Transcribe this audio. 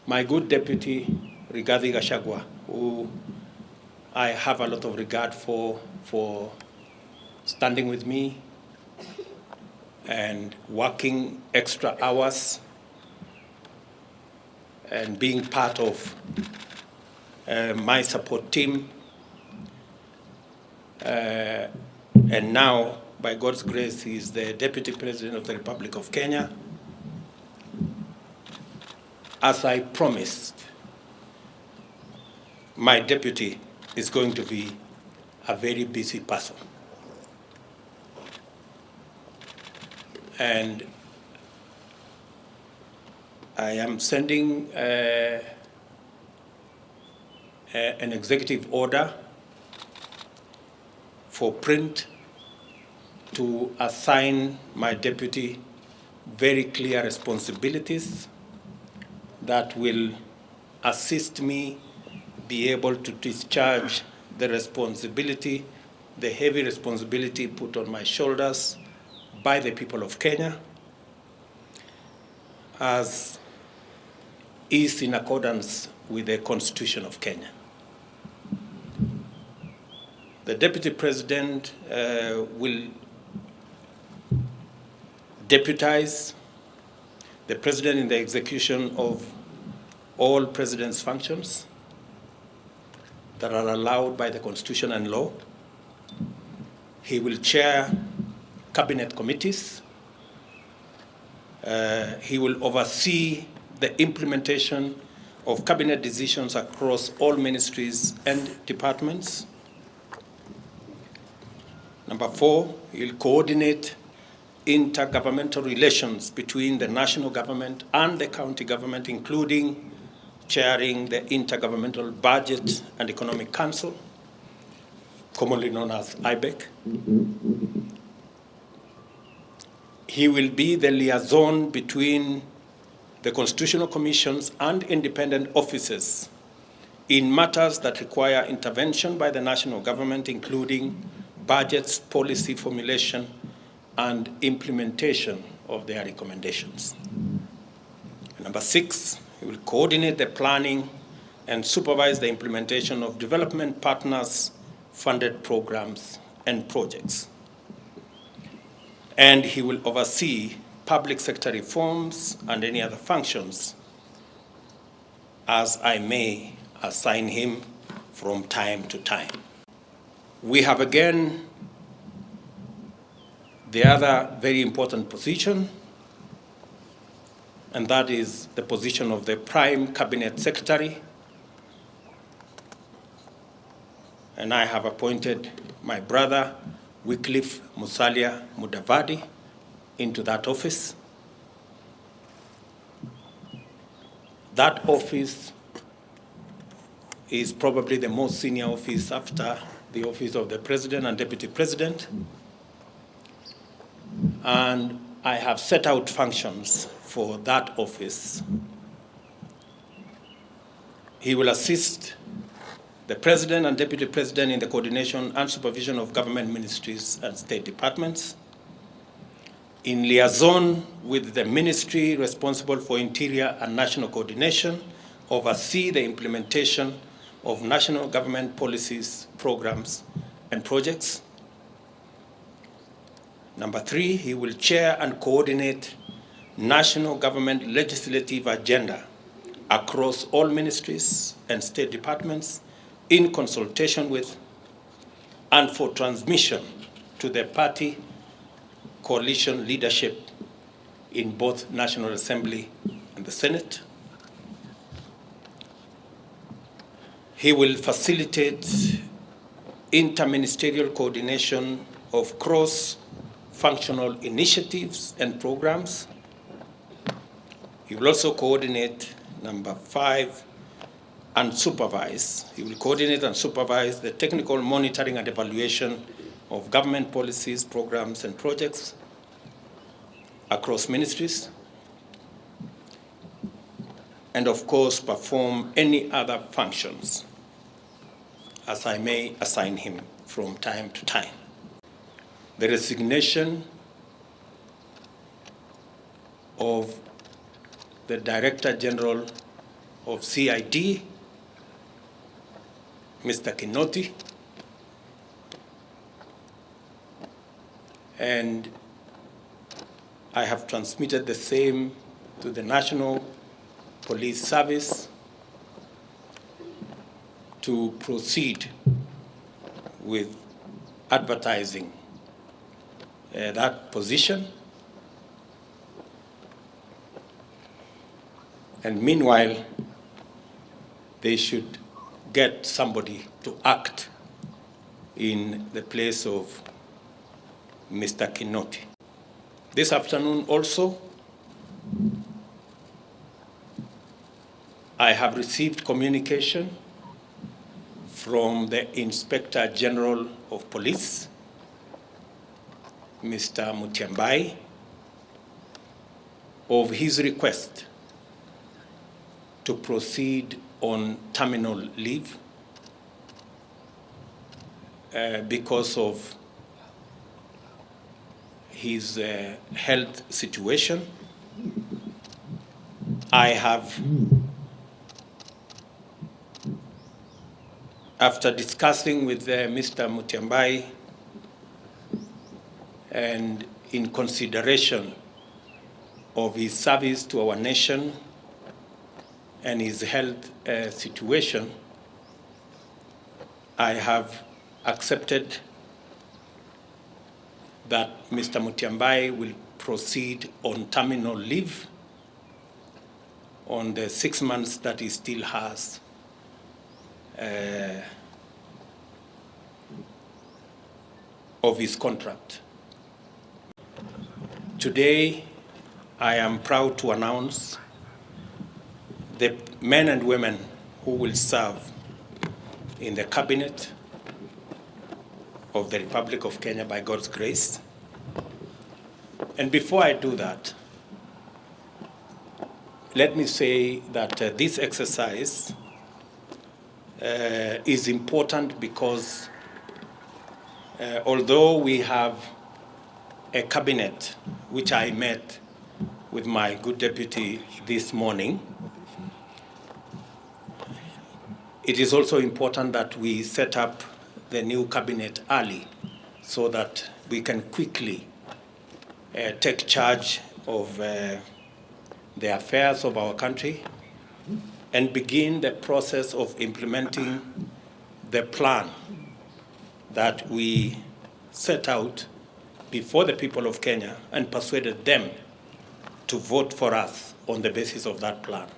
my good deputy, RIGATHI Gachagua, who I have a lot of regard for standing with me and working extra hours and being part of my support team. And now, by God's grace, he is the Deputy President of the Republic of Kenya. As I promised, my deputy is going to be a very busy person. And I am sending an executive order for print to assign my deputy very clear responsibilities that will assist me be able to discharge the responsibility, the heavy responsibility put on my shoulders by the people of Kenya, as is in accordance with the Constitution of Kenya. The Deputy President will deputize the President in the execution of all President's functions that are allowed by the Constitution and law. He will chair cabinet committees. He will oversee the implementation of cabinet decisions across all ministries and departments. Number 4, he will coordinate intergovernmental relations between the national government and the county government, including chairing the Intergovernmental Budget and Economic Council, commonly known as IBEC. He will be the liaison between the constitutional commissions and independent offices in matters that require intervention by the national government, including budgets, policy formulation, and implementation of their recommendations. Number 6, he will coordinate the planning and supervise the implementation of development partners' funded programs and projects. And he will oversee public sector reforms and any other functions as I may assign him from time to time. We have again the other very important position, and that is the position of the Prime Cabinet Secretary. And I have appointed my brother, Wycliffe Musalia Mudavadi, into that office. That office is probably the most senior office after the office of the President and Deputy President. And I have set out functions for that office. He will assist the President and Deputy President in the coordination and supervision of government ministries and state departments, in liaison with the ministry responsible for interior and national coordination, oversee the implementation of national government policies, programs, and projects. Number 3, he will chair and coordinate national government legislative agenda across all ministries and state departments in consultation with and for transmission to the party coalition leadership in both National Assembly and the Senate. He will facilitate interministerial coordination of cross-functional initiatives and programs. He will also coordinate, number 5, and supervise. He will coordinate and supervise the technical monitoring and evaluation of government policies, programs, and projects across ministries, and of course perform any other functions as I may assign him from time to time. The resignation of the Director General of CID, Mr. Kinoti, and I have transmitted the same to the National Police Service to proceed with advertising that position. And meanwhile, they should get somebody to act in the place of Mr. Kinoti. This afternoon also, I have received communication from the Inspector General of Police, Mr. Mutyambai, of his request to proceed on terminal leave because of his health situation. I have, after discussing with Mr. Mutyambai and in consideration of his service to our nation and his health situation, I have accepted that Mr. Mutyambai will proceed on terminal leave on the 6 months that he still has of his contract. Today, I am proud to announce the men and women who will serve in the cabinet of the Republic of Kenya by God's grace. And before I do that, let me say that this exercise is important because although we have a cabinet, which I met with my good deputy this morning, it is also important that we set up the new cabinet early so that we can quickly take charge of the affairs of our country and begin the process of implementing the plan that we set out before the people of Kenya and persuaded them to vote for us on the basis of that plan.